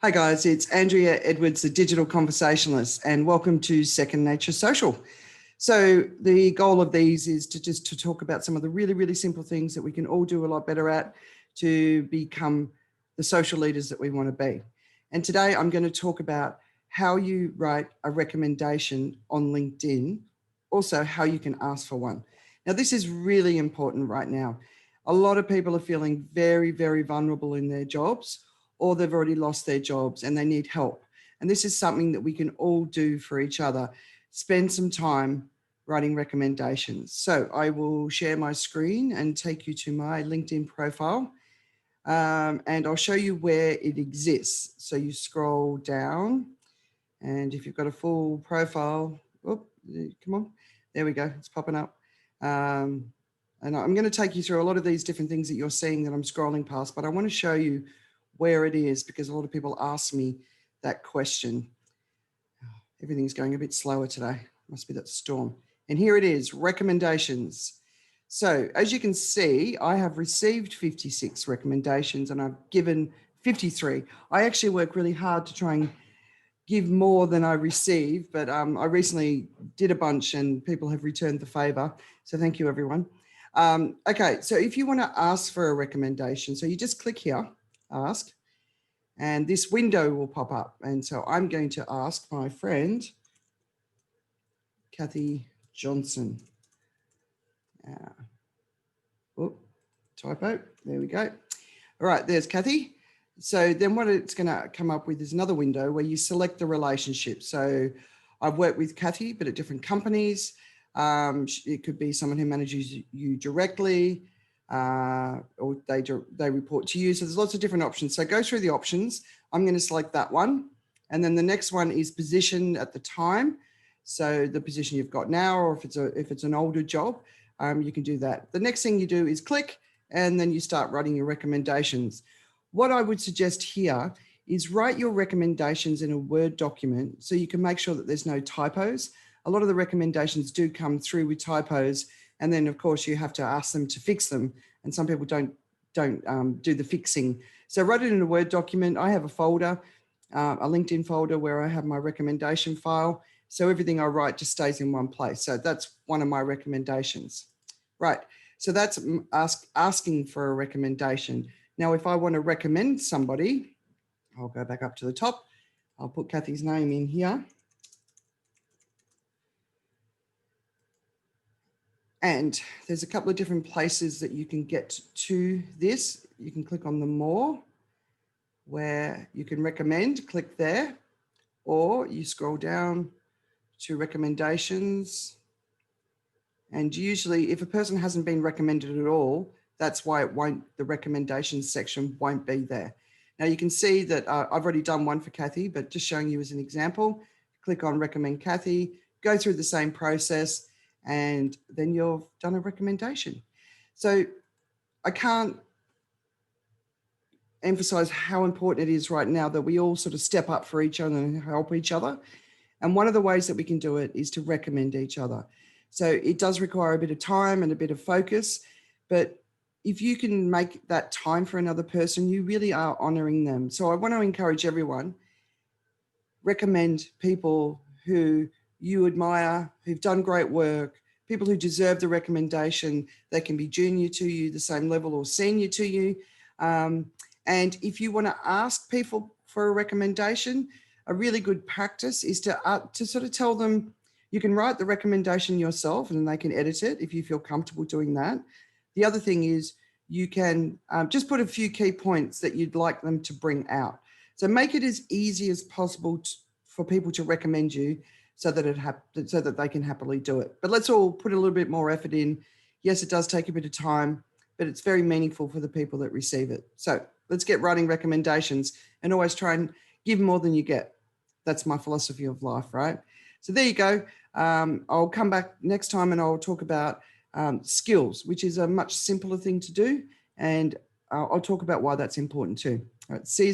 Hi guys, it's Andrea Edwards, the digital conversationalist, and welcome to Second Nature Social. So the goal of these is to talk about some of the really simple things that we can all do a lot better at to become the social leaders that we want to be. And today I'm going to talk about how you write a recommendation on LinkedIn, also how you can ask for one. Now, this is really important right now. A lot of people are feeling very vulnerable in their jobs, or they've already lost their jobs and they need help. And this is something that we can all do for each other. Spend some time writing recommendations. So I will share my screen and take you to my LinkedIn profile. And I'll show you where it exists. So you scroll down, and if you've got a full profile, come on, there we go, it's popping up. And I'm going to take you through a lot of these different things that you're seeing that I'm scrolling past, but I want to show you where it is because a lot of people ask me that question. Everything's going a bit slower today. Must be that storm. And here it is, recommendations. So as you can see, I have received 56 recommendations and I've given 53. I actually work really hard to try and give more than I receive, but I recently did a bunch and people have returned the favor. So thank you, everyone. Okay, so if you want to ask for a recommendation, so you just click here, ask, and this window will pop up. And so I'm going to ask my friend, Kathy Johnson. Typo, there we go. All right, there's Kathy. So then what it's going to come up with is another window where you select the relationship. So I've worked with Kathy, but at different companies. It could be someone who manages you directly, or they report to you. So there's lots of different options. So go through the options. I'm going to select that one. And then the next one is position at the time. So the position you've got now, or if it's an older job, you can do that. The next thing you do is click, and then you start writing your recommendations. What I would suggest here is write your recommendations in a Word document so you can make sure that there's no typos. A lot of the recommendations do come through with typos, and then of course you have to ask them to fix them, and some people don't do the fixing. So write it in a Word document. I have a folder, a LinkedIn folder where I have my recommendation file. So everything I write just stays in one place. So that's one of my recommendations. Right, so that's asking for a recommendation. Now, if I want to recommend somebody, I'll go back up to the top. I'll put Kathy's name in here. And there's a couple of different places that you can get to this. You can click on the more, where you can recommend, click there, or you scroll down to recommendations. And usually if a person hasn't been recommended at all, that's why the recommendations section won't be there. Now you can see that I've already done one for Kathy, but just showing you as an example, click on recommend Kathy, go through the same process, and then you've done a recommendation. So I can't emphasize how important it is right now that we all sort of step up for each other and help each other. And one of the ways that we can do it is to recommend each other. So it does require a bit of time and a bit of focus, but if you can make that time for another person, you really are honoring them. So I want to encourage everyone, recommend people who you admire, who've done great work, people who deserve the recommendation. They can be junior to you, the same level, or senior to you. And if you want to ask people for a recommendation, a really good practice is to sort of tell them, you can write the recommendation yourself and they can edit it if you feel comfortable doing that. The other thing is you can just put a few key points that you'd like them to bring out. So make it as easy as possible for people to recommend you so that they can happily do it. But let's all put a little bit more effort in. Yes, it does take a bit of time, but it's very meaningful for the people that receive it. So let's get writing recommendations and always try and give more than you get. That's my philosophy of life, right? So there you go. I'll come back next time and I'll talk about skills, which is a much simpler thing to do. And I'll talk about why that's important too. All right, see you.